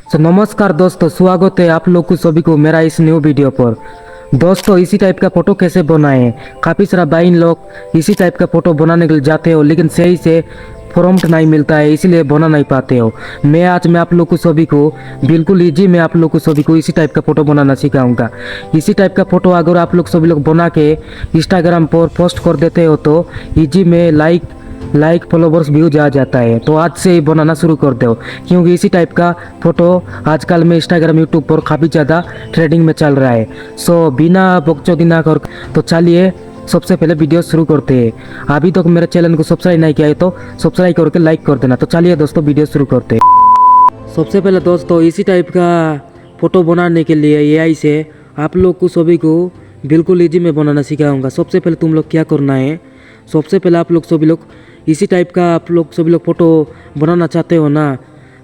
तो नमस्कार दोस्तों, स्वागत है आप लोग को सभी को मेरा इस न्यू वीडियो पर। दोस्तों, इसी टाइप का फोटो कैसे बनाएं। काफ़ी सारा भाई लोग इसी टाइप का फोटो बनाने के लिए जाते हो, लेकिन सही से प्रॉम्प्ट नहीं मिलता है, इसीलिए बना नहीं पाते हो। मैं आप लोग को सभी को बिल्कुल इजी में आप लोग को सभी को इसी टाइप का फोटो बनाना सिखाऊंगा। इसी टाइप का फोटो अगर आप लोग सभी लोग बना के इंस्टाग्राम पर पोस्ट कर देते हो तो इजी में लाइक फॉलोवर्स व्यूज आ जाता है। तो आज से ही बनाना शुरू कर दो, क्योंकि इसी टाइप का फोटो आजकल में इंस्टाग्राम यूट्यूब पर काफ़ी ज़्यादा ट्रेंडिंग में चल रहा है। सो बिना बकचोदी ना कर तो चलिए सबसे पहले वीडियो शुरू करते हैं। अभी तक मेरे चैनल को सब्सक्राइब नहीं किया है तो सब्सक्राइब करके लाइक कर देना। तो चलिए दोस्तों वीडियो शुरू करते हैं। सबसे पहले दोस्तों, इसी टाइप का फ़ोटो बनाने के लिए एआई से आप लोग को सभी को बिल्कुल ईजी में बनाना सिखाऊंगा। सबसे पहले तुम लोग क्या करना है, सबसे पहले आप लोग सभी लोग इसी टाइप का आप लोग सभी लोग फ़ोटो बनाना चाहते हो ना,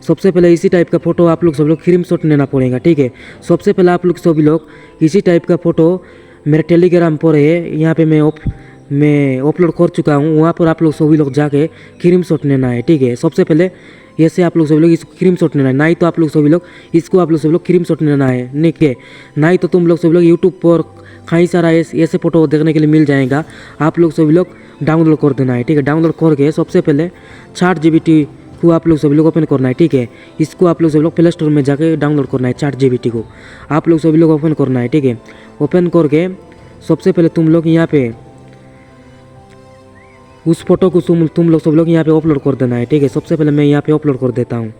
सबसे पहले इसी टाइप का फ़ोटो आप लोग सभी लोग स्क्रीनशॉट लेना पड़ेगा, ठीक है। सबसे पहले आप लोग सभी लोग इसी टाइप का फ़ोटो मेरे टेलीग्राम पर है, यहाँ पे मैं अपलोड कर चुका हूँ, वहाँ पर आप लोग सभी लोग जाके स्क्रीनशॉट लेना है, ठीक है। सबसे पहले ऐसे आप लोग सभी लोग इसको स्क्रीनशॉट लेना है, नहीं तो आप लोग सभी लोग इसको आप लोग सभी लोग स्क्रीनशॉट लेना है, ठीक है। नहीं तो तुम लोग सभी लोग यूट्यूब पर कई सारा ऐसे फ़ोटो देखने के लिए मिल जाएगा, आप लोग सभी लोग डाउनलोड कर देना है, ठीक है। डाउनलोड करके सबसे पहले ChatGPT को आप लोग सभी लोग ओपन करना है, ठीक है। इसको आप लोग सभी लोग प्ले स्टोर में जाके डाउनलोड करना है, ChatGPT को आप लोग सभी लोग ओपन करना है, ठीक है। ओपन करके सबसे पहले तुम लोग यहाँ पे उस फोटो को तुम लोग सब लोग यहाँ पे अपलोड कर देना है, ठीक है। सबसे पहले मैं यहाँ पे अपलोड कर देता हूँ।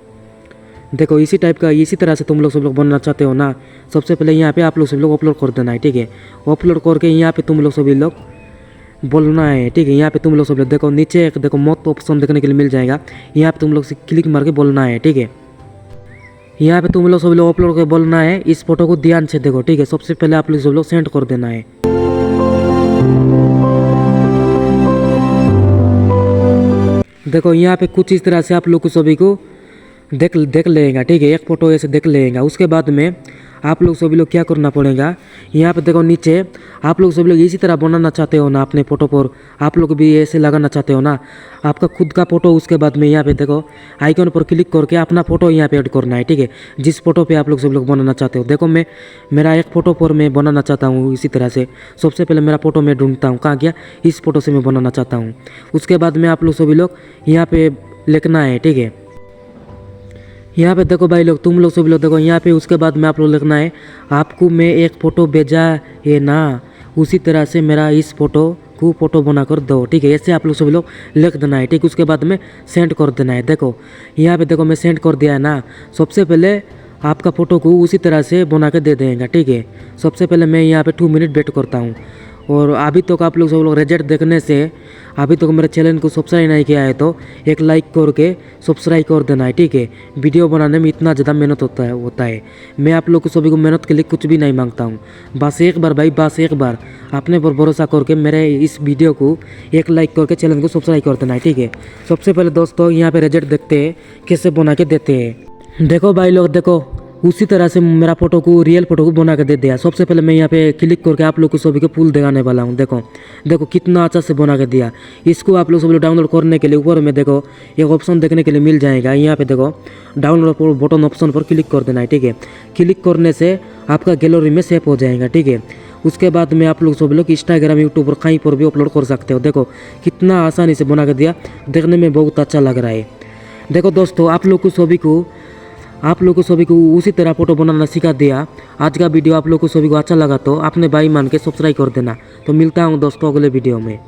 देखो इसी टाइप का इसी तरह से तुम लोग सब लोग बनना चाहते हो ना, सबसे पहले यहाँ पे आप लोग सब लोग अपलोड कर देना है, ठीक है। अपलोड करके यहाँ पे तुम लोग सभी लोग बोलना है, ठीक है। यहाँ पे तुम लोग सब लोग देखो नीचे एक देखो मत ऑप्शन देखने के लिए मिल जाएगा, यहाँ पे तुम लोग से क्लिक मार के बोलना है, ठीक है। यहाँ पे तुम लोग सब लोग अपलोड करके बोलना है, इस फोटो को ध्यान से देखो, ठीक है। सबसे पहले आप लोग सब लोग सेंड कर देना है। देखो यहाँ पे कुछ इस तरह से आप लोग को सभी को देख लेगा, ठीक है। एक फ़ोटो ऐसे देख लेगा। उसके बाद में आप लोग सभी लोग क्या करना पड़ेगा, यहाँ पे देखो नीचे आप लोग सभी लोग इसी तरह बनाना चाहते हो ना, अपने फ़ोटो पर आप लोग भी ऐसे लगाना चाहते हो ना आपका खुद का फ़ोटो। उसके बाद में यहाँ पे देखो आइकन पर क्लिक करके अपना फ़ोटो यहाँ पे ऐड करना है, ठीक है। जिस फोटो पे आप लोग सभी लोग बनाना चाहते हो। देखो मेरा एक फ़ोटो पर मैं बनाना चाहता हूँ इसी तरह से। सबसे पहले मेरा फ़ोटो मैं ढूंढता हूँ, कहाँ गया, इस फोटो से मैं बनाना चाहता हूँ। उसके बाद में आप लोग सभी लोग यहाँ पे लिखना है, ठीक है। यहाँ पे देखो भाई लोग तुम लोग सभी लोग देखो यहाँ पे उसके बाद में आप लोग लिखना है, आपको मैं एक फ़ोटो भेजा है ना, उसी तरह से मेरा इस फ़ोटो बना कर दो, ठीक है। ऐसे आप लोग सभी लोग लिख देना है, ठीक। उसके बाद में सेंड कर देना है। देखो यहाँ पे देखो मैं सेंड कर दिया है ना। सबसे पहले आपका फ़ोटो को उसी तरह से बना के दे देंगे, ठीक है। सबसे पहले मैं यहाँ पे 2 मिनट वेट करता हूँ। और अभी तक आप लोग सब लोग रिजल्ट देखने से अभी तक मेरे चैनल को सब्सक्राइब नहीं किया है तो एक लाइक करके सब्सक्राइब कर देना है, ठीक है। वीडियो बनाने में इतना ज़्यादा मेहनत होता है। मैं आप लोग को सभी को मेहनत के लिए कुछ भी नहीं मांगता हूँ, बस एक बार भाई, बस एक बार अपने पर भरोसा करके मेरे इस वीडियो को एक लाइक करके चैनल को सब्सक्राइब कर देना है, ठीक है। सबसे पहले दोस्तों यहाँ पर रिजल्ट देखते हैं कैसे बना के देते हैं। देखो भाई लोग देखो उसी तरह से मेरा फ़ोटो को रियल फ़ोटो को बना के दे दिया। सबसे पहले मैं यहाँ पे क्लिक करके आप लोग को सभी को फूल दिखाने वाला हूँ। देखो कितना अच्छा से बना के दिया। इसको आप लोग सब लोग डाउनलोड करने के लिए ऊपर में देखो एक ऑप्शन देखने के लिए मिल जाएगा, यहाँ पे देखो डाउनलोड बटन ऑप्शन पर क्लिक कर देना है, ठीक है। क्लिक करने से आपका गैलरी में सेव हो जाएगा, ठीक है। उसके बाद में आप लोग सब लोग इंस्टाग्राम यूट्यूब पर कहीं पर भी अपलोड कर सकते हो। देखो कितना आसानी से बना के दिया, देखने में बहुत अच्छा लग रहा है। देखो दोस्तों आप लोग को सभी को उसी तरह फ़ोटो बनाना सिखा दिया। आज का वीडियो आप लोग को सभी को अच्छा लगा तो अपने भाई मान के सब्सक्राइब कर देना। तो मिलता हूँ दोस्तों अगले वीडियो में।